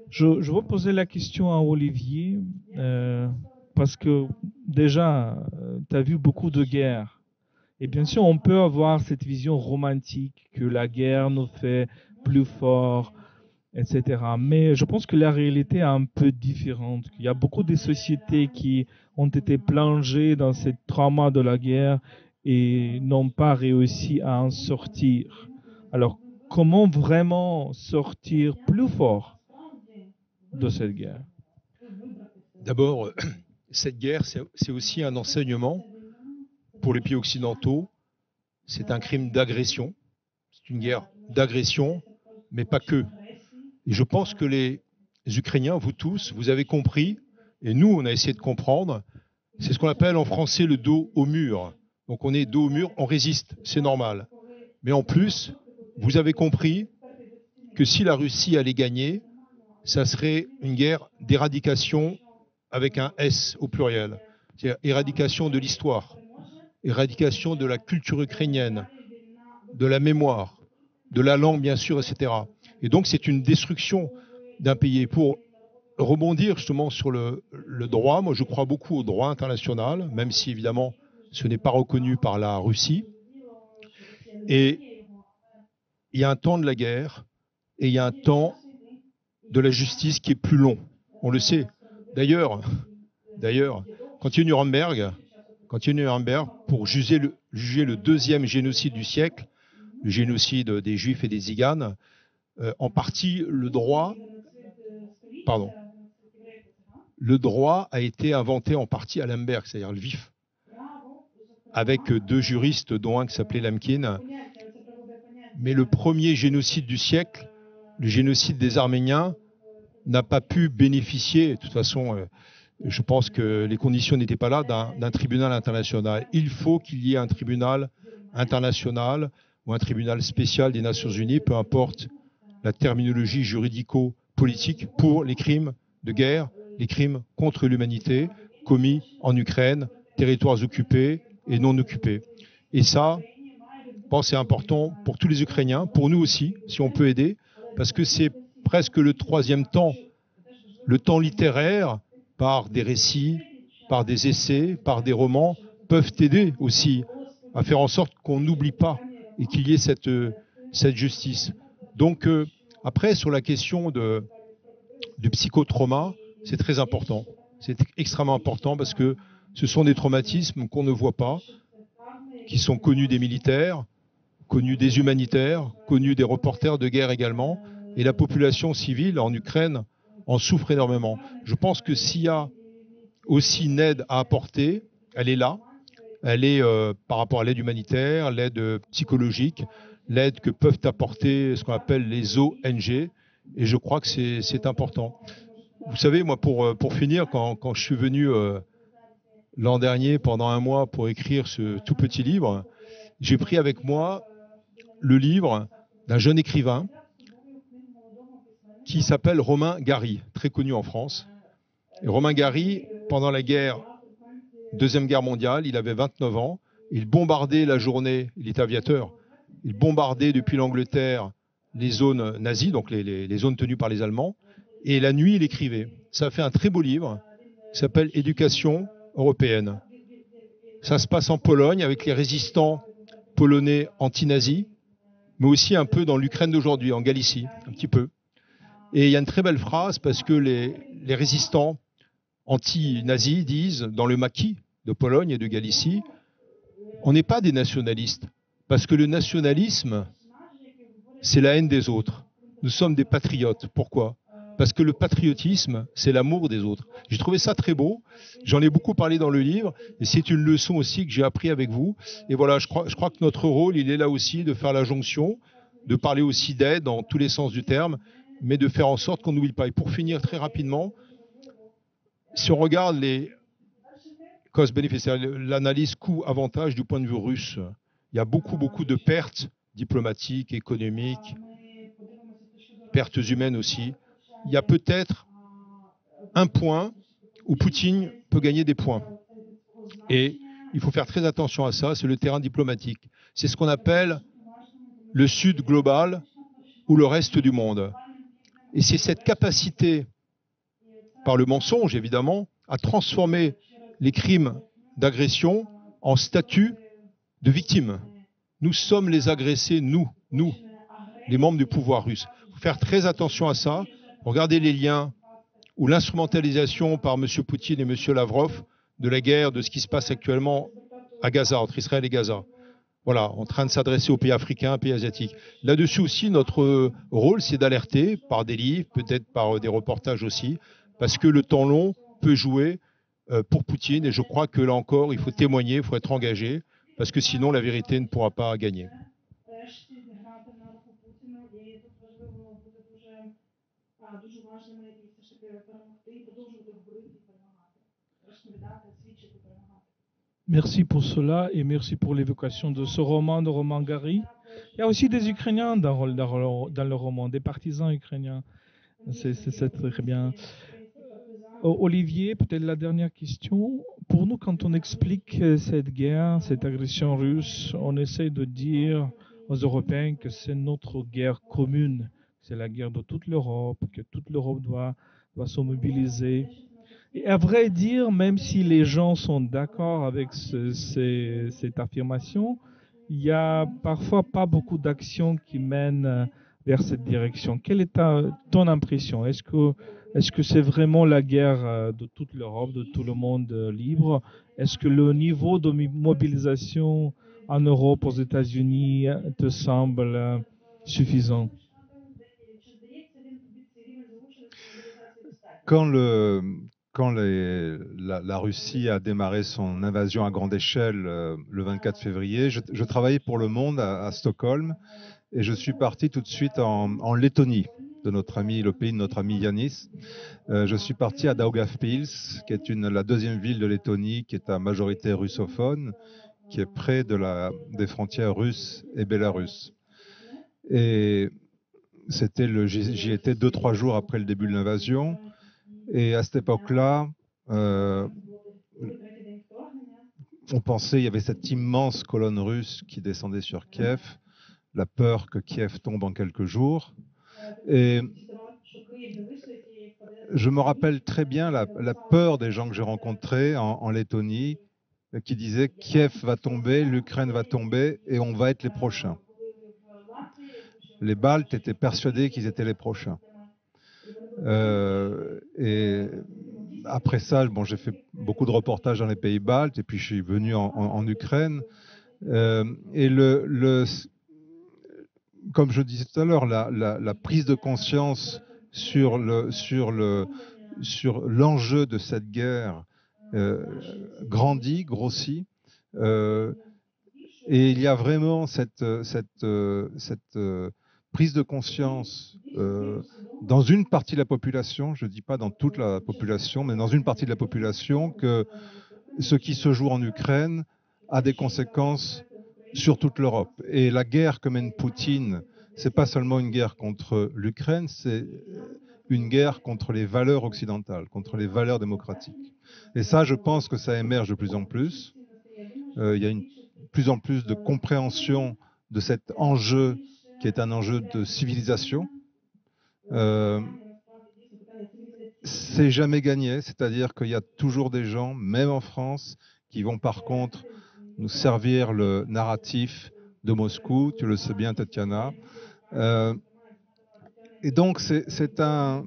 Je veux poser la question à Olivier, parce que déjà, tu as vu beaucoup de guerres. Et bien sûr, on peut avoir cette vision romantique que la guerre nous fait plus forts, etc. Mais je pense que la réalité est un peu différente. Il y a beaucoup de sociétés qui ont été plongées dans ce trauma de la guerre et n'ont pas réussi à en sortir. Alors, comment vraiment sortir plus fort de cette guerre? D'abord, cette guerre, c'est aussi un enseignement pour les pays occidentaux. C'est un crime d'agression. C'est une guerre d'agression, mais pas que. Et je pense que les Ukrainiens, vous tous, vous avez compris, et nous, on a essayé de comprendre, c'est ce qu'on appelle en français le dos au mur. Donc on est dos au mur, on résiste, c'est normal. Mais en plus, vous avez compris que si la Russie allait gagner, ça serait une guerre d'éradication avec un S au pluriel. C'est-à-dire éradication de l'histoire, éradication de la culture ukrainienne, de la mémoire, de la langue bien sûr, etc. Et donc c'est une destruction d'un pays. Et pour rebondir justement sur le droit, moi je crois beaucoup au droit international, même si évidemment ce n'est pas reconnu par la Russie. Et il y a un temps de la guerre et il y a un temps de la justice qui est plus long. On le sait. D'ailleurs, quand il y a Nuremberg, pour juger le deuxième génocide du siècle, le génocide des Juifs et des Tziganes, en partie, le droit pardon, le droit a été inventé en partie à Lemberg, c'est-à-dire Lviv, avec 2 juristes, dont un qui s'appelait Lemkin. Mais le premier génocide du siècle, le génocide des Arméniens, n'a pas pu bénéficier, de toute façon, je pense que les conditions n'étaient pas là, d'un tribunal international. Il faut qu'il y ait un tribunal international ou un tribunal spécial des Nations Unies, peu importe la terminologie juridico-politique, pour les crimes de guerre, les crimes contre l'humanité commis en Ukraine, territoires occupés et non occupés. Et ça, je pense que c'est important pour tous les Ukrainiens, pour nous aussi, si on peut aider, parce que c'est presque le 3e temps, le temps littéraire, par des récits, par des essais, par des romans, peuvent aider aussi à faire en sorte qu'on n'oublie pas et qu'il y ait cette justice. Donc, après, sur la question du psychotrauma, c'est très important. C'est extrêmement important parce que ce sont des traumatismes qu'on ne voit pas, qui sont connus des militaires, connus des humanitaires, connus des reporters de guerre également. Et la population civile en Ukraine en souffre énormément. Je pense que s'il y a aussi une aide à apporter, elle est là. Elle est par rapport à l'aide humanitaire, l'aide psychologique, l'aide que peuvent apporter ce qu'on appelle les ONG. Et je crois que c'est important. Vous savez, moi, pour finir, quand je suis venu l'an dernier, pendant un mois, pour écrire ce tout petit livre, j'ai pris avec moi le livre d'un jeune écrivain qui s'appelle Romain Gary, très connu en France. Et Romain Gary, pendant la Deuxième Guerre mondiale, il avait 29 ans, il bombardait la journée, il était aviateur, il bombardait depuis l'Angleterre les zones nazies, donc les zones tenues par les Allemands, et la nuit, il écrivait. Ça a fait un très beau livre qui s'appelle Éducation européenne. Ça se passe en Pologne avec les résistants polonais anti-nazis, mais aussi un peu dans l'Ukraine d'aujourd'hui, en Galicie, un petit peu. Et il y a une très belle phrase parce que les résistants anti-nazis disent, dans le maquis de Pologne et de Galicie, on n'est pas des nationalistes, parce que le nationalisme, c'est la haine des autres. Nous sommes des patriotes. Pourquoi ? Parce que le patriotisme, c'est l'amour des autres. J'ai trouvé ça très beau. J'en ai beaucoup parlé dans le livre, et c'est une leçon aussi que j'ai appris avec vous. Et voilà, je crois que notre rôle, il est là aussi de faire la jonction, de parler aussi d'aide dans tous les sens du terme, mais de faire en sorte qu'on n'oublie pas. Et pour finir très rapidement, si on regarde les cost-benefits, l'analyse coût-avantage du point de vue russe, il y a beaucoup de pertes diplomatiques, économiques, pertes humaines aussi. Il y a peut-être un point où Poutine peut gagner des points. Et il faut faire très attention à ça, c'est le terrain diplomatique. C'est ce qu'on appelle le Sud global ou le reste du monde. Et c'est cette capacité, par le mensonge évidemment, à transformer les crimes d'agression en statut de victime. Nous sommes les agressés, nous, les membres du pouvoir russe. Il faut faire très attention à ça. Regardez les liens ou l'instrumentalisation par M. Poutine et M. Lavrov de la guerre, de ce qui se passe actuellement à Gaza, entre Israël et Gaza. Voilà, en train de s'adresser aux pays africains, pays asiatiques. Là-dessus aussi, notre rôle, c'est d'alerter par des livres, peut-être par des reportages aussi, parce que le temps long peut jouer pour Poutine. Et je crois que là encore, il faut témoigner, il faut être engagé, parce que sinon, la vérité ne pourra pas gagner. Merci pour cela et merci pour l'évocation de ce roman de Romain Gary. Il y a aussi des Ukrainiens dans le roman, des partisans ukrainiens. C'est très bien. Olivier, peut-être la dernière question. Pour nous, quand on explique cette guerre, cette agression russe, on essaie de dire aux Européens que c'est notre guerre commune. C'est la guerre de toute l'Europe, que toute l'Europe doit se mobiliser. Et à vrai dire, même si les gens sont d'accord avec cette affirmation, il n'y a parfois pas beaucoup d'actions qui mènent vers cette direction. Quelle est ton impression? Est-ce que c'est vraiment la guerre de toute l'Europe, de tout le monde libre? Est-ce que le niveau de mobilisation en Europe, aux États-Unis, te semble suffisant? Quand la Russie a démarré son invasion à grande échelle le 24 février, je travaillais pour Le Monde à Stockholm et je suis parti tout de suite en Lettonie, le pays de notre ami Yanis. Je suis parti à Daugavpils, qui est la deuxième ville de Lettonie, qui est à majorité russophone, qui est près des frontières russes et bélarusses. Et j'y étais 2-3 jours après le début de l'invasion. Et à cette époque-là, on pensait, il y avait cette immense colonne russe qui descendait sur Kiev, la peur que Kiev tombe en quelques jours. Et je me rappelle très bien la peur des gens que j'ai rencontrés en Lettonie, qui disaient Kiev va tomber, l'Ukraine va tomber et on va être les prochains. Les Baltes étaient persuadés qu'ils étaient les prochains. Et après ça, bon, j'ai fait beaucoup de reportages dans les pays baltes et puis je suis venu en Ukraine. Et comme je disais tout à l'heure, la prise de conscience sur l'enjeu de cette guerre grossit. Et il y a vraiment cette prise de conscience dans une partie de la population, je ne dis pas dans toute la population, mais dans une partie de la population, que ce qui se joue en Ukraine a des conséquences sur toute l'Europe. Et la guerre que mène Poutine, ce n'est pas seulement une guerre contre l'Ukraine, c'est une guerre contre les valeurs occidentales, contre les valeurs démocratiques. Et ça, je pense que ça émerge de plus en plus. Il y a plus en plus de compréhension de cet enjeu qui est un enjeu de civilisation. C'est jamais gagné, c'est-à-dire qu'il y a toujours des gens, même en France, qui vont par contre nous servir le narratif de Moscou, tu le sais bien Tatiana. Et donc c'est un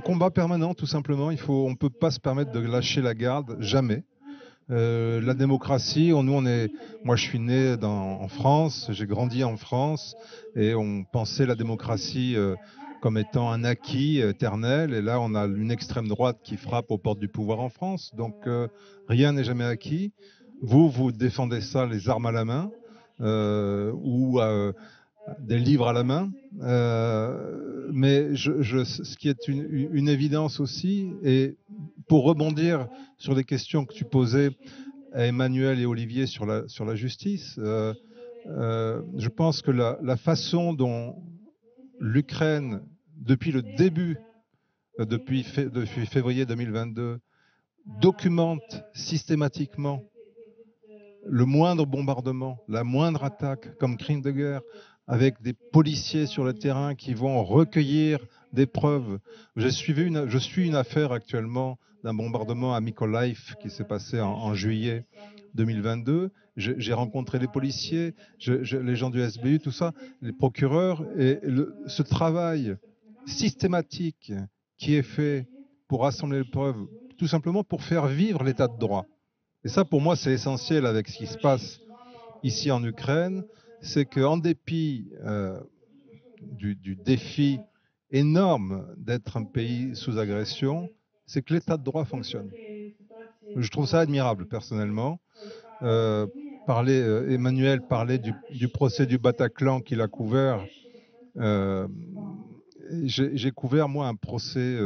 combat permanent tout simplement, on ne peut pas se permettre de lâcher la garde, jamais. La démocratie, moi je suis né en France, j'ai grandi en France et on pensait la démocratie comme étant un acquis éternel et là on a une extrême droite qui frappe aux portes du pouvoir en France, donc rien n'est jamais acquis. Vous défendez ça les armes à la main ou des livres à la main, mais ce qui est une évidence aussi, et pour rebondir sur les questions que tu posais à Emmanuel et Olivier sur la justice, je pense que la façon dont l'Ukraine, depuis le début, depuis février 2022, documente systématiquement le moindre bombardement, la moindre attaque comme crime de guerre, avec des policiers sur le terrain qui vont recueillir des preuves. Je suis une affaire actuellement d'un bombardement à Mykolaiv qui s'est passé en juillet 2022. J'ai rencontré les policiers, les gens du SBU, tout ça, les procureurs, et ce travail systématique qui est fait pour rassembler les preuves, tout simplement pour faire vivre l'état de droit. Et ça, pour moi, c'est essentiel avec ce qui se passe ici en Ukraine, c'est qu'en dépit du défi énorme d'être un pays sous agression, c'est que l'état de droit fonctionne. Je trouve ça admirable, personnellement. Emmanuel parlait du procès du Bataclan qu'il a couvert. J'ai couvert, moi, un procès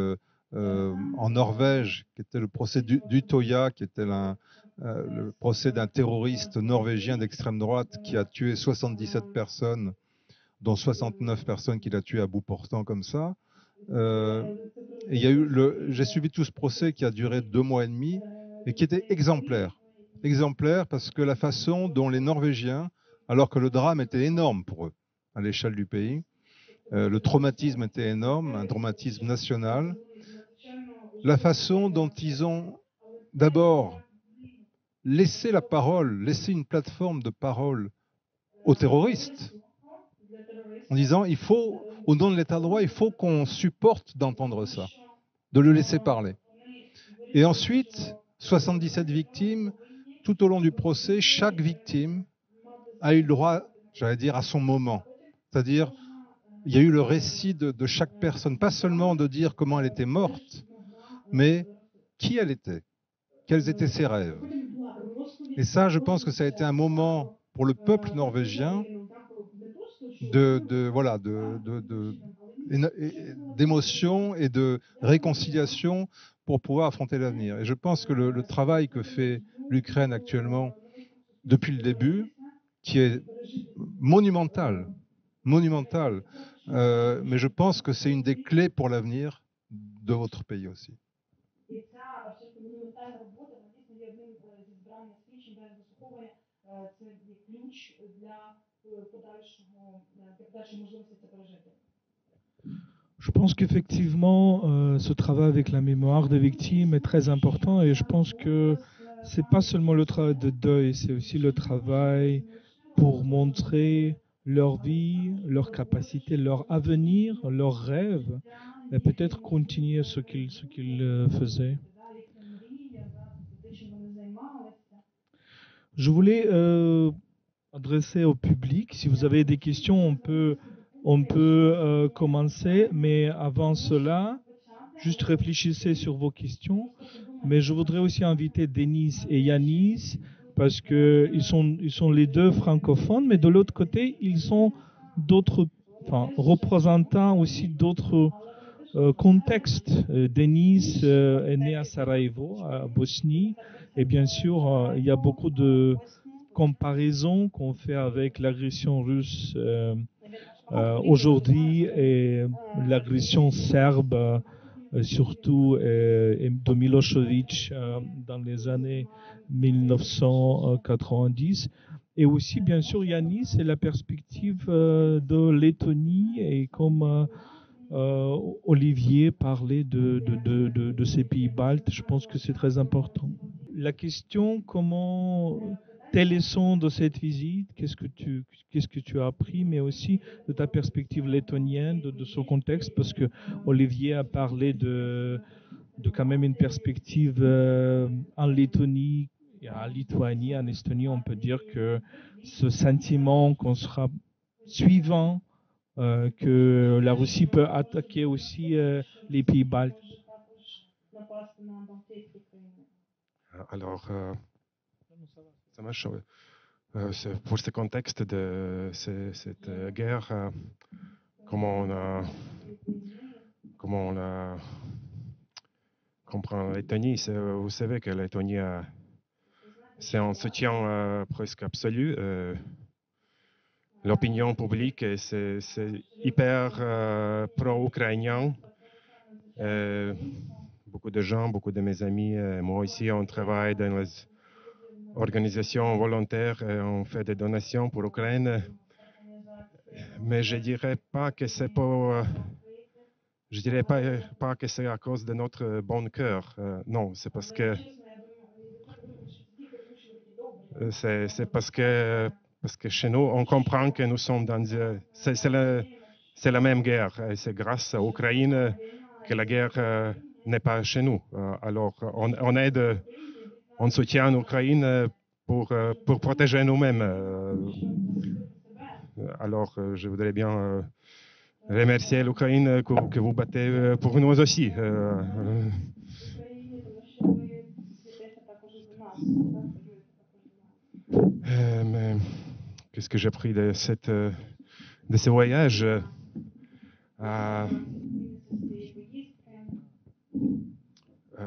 en Norvège, qui était le procès d'Utøya, qui était le procès d'un terroriste norvégien d'extrême droite qui a tué 77 personnes, dont 69 personnes qu'il a tuées à bout portant comme ça. J'ai suivi tout ce procès qui a duré 2 mois et demi et qui était exemplaire. Exemplaire parce que la façon dont les Norvégiens, alors que le drame était énorme pour eux, à l'échelle du pays, le traumatisme était énorme, un traumatisme national, la façon dont ils ont d'abord laissé la parole, laissé une plateforme de parole aux terroristes, en disant, au nom de l'état de droit, il faut qu'on supporte d'entendre ça, de le laisser parler. Et ensuite, 77 victimes, tout au long du procès, chaque victime a eu le droit, j'allais dire, à son moment. C'est-à-dire, il y a eu le récit de chaque personne, pas seulement de dire comment elle était morte, mais qui elle était, quels étaient ses rêves. Et ça, je pense que ça a été un moment pour le peuple norvégien d'émotion et de réconciliation pour pouvoir affronter l'avenir. Et je pense que le travail que fait l'Ukraine actuellement depuis le début, qui est monumental, mais je pense que c'est une des clés pour l'avenir de votre pays aussi. Je pense qu'effectivement, ce travail avec la mémoire des victimes est très important et je pense que c'est pas seulement le travail de deuil, c'est aussi le travail pour montrer leur vie, leur capacité, leur avenir, leurs rêves et peut-être continuer ce qu'ils faisaient. Je voulais adresser au public, si vous avez des questions, on peut commencer, mais avant cela, juste réfléchissez sur vos questions. Mais je voudrais aussi inviter Denis et Yanis, parce qu'ils sont les deux francophones, mais de l'autre côté, ils sont représentants aussi d'autres contextes. Denis est né à Sarajevo, à Bosnie, et bien sûr, il y a beaucoup de comparaisons qu'on fait avec l'agression russe aujourd'hui et l'agression serbe, surtout de Milosevic dans les années 1990. Et aussi, bien sûr, Yanis, c'est la perspective de Lettonie et comme Olivier parlait de ces pays baltes, je pense que c'est très important. La question, tes leçons de cette visite, qu'est-ce que tu as appris, mais aussi de ta perspective lettonienne, de ce contexte, parce que Olivier a parlé de quand même une perspective en Lettonie, en Lituanie, en Estonie, on peut dire que ce sentiment qu'on sera suivant, que la Russie peut attaquer aussi les pays baltes. Alors, ça marche. Pour ce contexte de cette guerre, comment on la comprend la Lettonie. Vous savez que la Lettonie, c'est un soutien presque absolu. L'opinion publique, c'est hyper pro-ukrainien. Beaucoup de gens, beaucoup de mes amis, moi aussi, on travaille dans les organisations volontaires, on fait des donations pour l'Ukraine. Mais je dirais pas que c'est je dirais pas que c'est à cause de notre bon cœur. Non, c'est parce que parce que chez nous, on comprend que nous sommes dans c'est la même guerre. C'est grâce à l'Ukraine que la guerre n'est pas chez nous. Alors, on aide, on soutient l'Ukraine pour protéger nous-mêmes. Alors, je voudrais bien remercier l'Ukraine que vous battez pour nous aussi. Mais qu'est-ce que j'ai appris de ce voyage?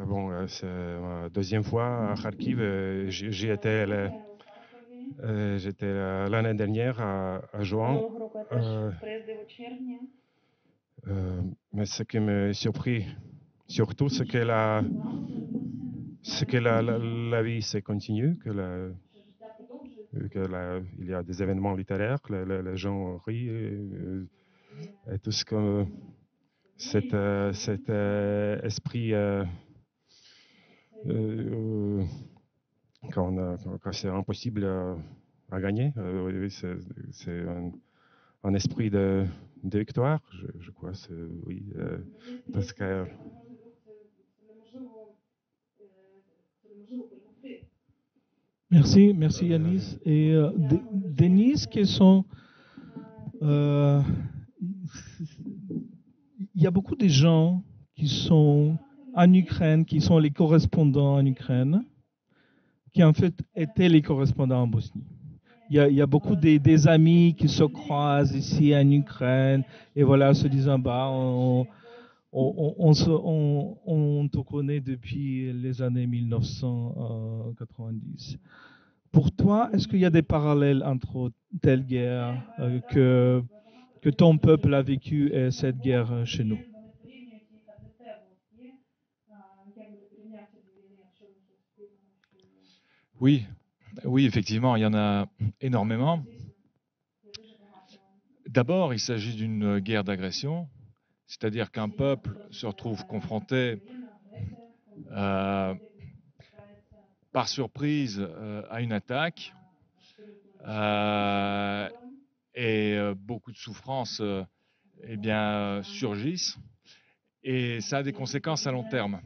Bon, c'est ma deuxième fois à Kharkiv. J'étais l'année dernière à juin. Mais ce qui m'a surpris, surtout, c'est que la vie se continue, il y a des événements littéraires, les gens rient, et tout ce que cet esprit quand c'est impossible à gagner, c'est un esprit de victoire, je crois, oui, parce que Merci Yanis. Et Denis, quels sont il y a beaucoup de gens qui sont en Ukraine, qui sont les correspondants en Ukraine, qui en fait étaient les correspondants en Bosnie. Il y a beaucoup des amis qui se croisent ici en Ukraine et voilà, se disant bah on te connaît depuis les années 1990. Pour toi, est-ce qu'il y a des parallèles entre telle guerre que ton peuple a vécu et cette guerre chez nous? Oui, oui, effectivement, il y en a énormément. D'abord, il s'agit d'une guerre d'agression, c'est-à-dire qu'un peuple se retrouve confronté par surprise à une attaque et beaucoup de souffrances eh bien, surgissent et ça a des conséquences à long terme.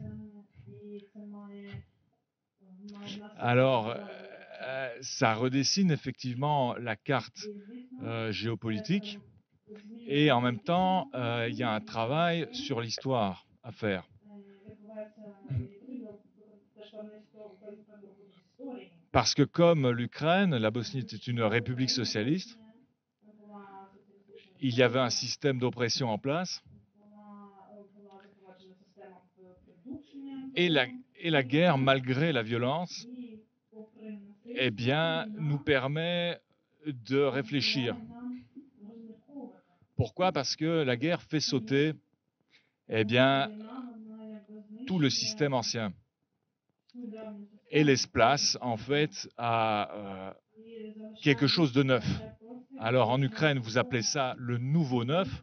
Alors, ça redessine effectivement la carte géopolitique et en même temps, il y a un travail sur l'histoire à faire. Parce que comme l'Ukraine, la Bosnie était une république socialiste, il y avait un système d'oppression en place et la guerre, malgré la violence, eh bien, nous permet de réfléchir. Pourquoi? Parce que la guerre fait sauter eh bien, tout le système ancien et laisse place en fait à quelque chose de neuf. Alors en Ukraine, vous appelez ça le nouveau neuf,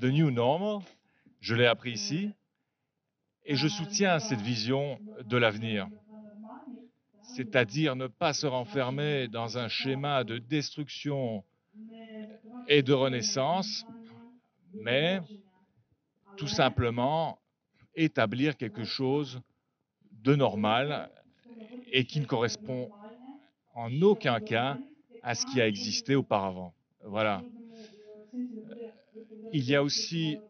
the new normal, je l'ai appris ici, et je soutiens cette vision de l'avenir. C'est-à-dire ne pas se renfermer dans un schéma de destruction et de renaissance, mais tout simplement établir quelque chose de normal et qui ne correspond en aucun cas à ce qui a existé auparavant. Voilà. Il y a aussi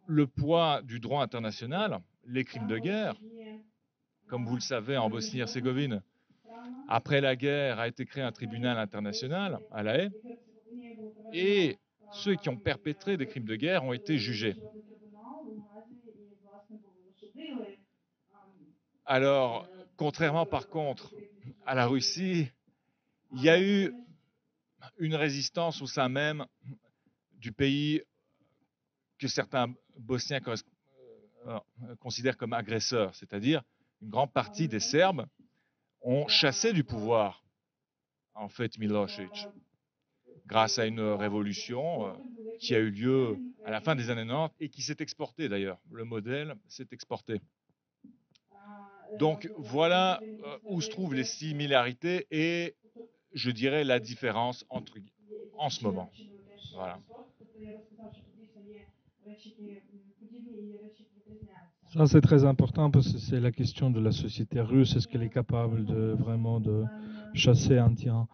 le poids du droit international, les crimes de guerre. Comme vous le savez, en Bosnie-Herzégovine, après la guerre a été créé un tribunal international à La Haye et ceux qui ont perpétré des crimes de guerre ont été jugés. Alors, contrairement par contre à la Russie, il y a eu une résistance au sein même du pays que certains Bosniens considèrent comme agresseur, c'est-à-dire une grande partie des Serbes ont chassé du pouvoir, en fait, Milosevic, grâce à une révolution qui a eu lieu à la fin des années 90 et qui s'est exportée d'ailleurs. Le modèle s'est exporté. Donc voilà où se trouvent les similarités et, je dirais, la différence en ce moment. Voilà. Ça, c'est très important parce que c'est la question de la société russe. Est-ce qu'elle est capable de vraiment de chasser un tyran?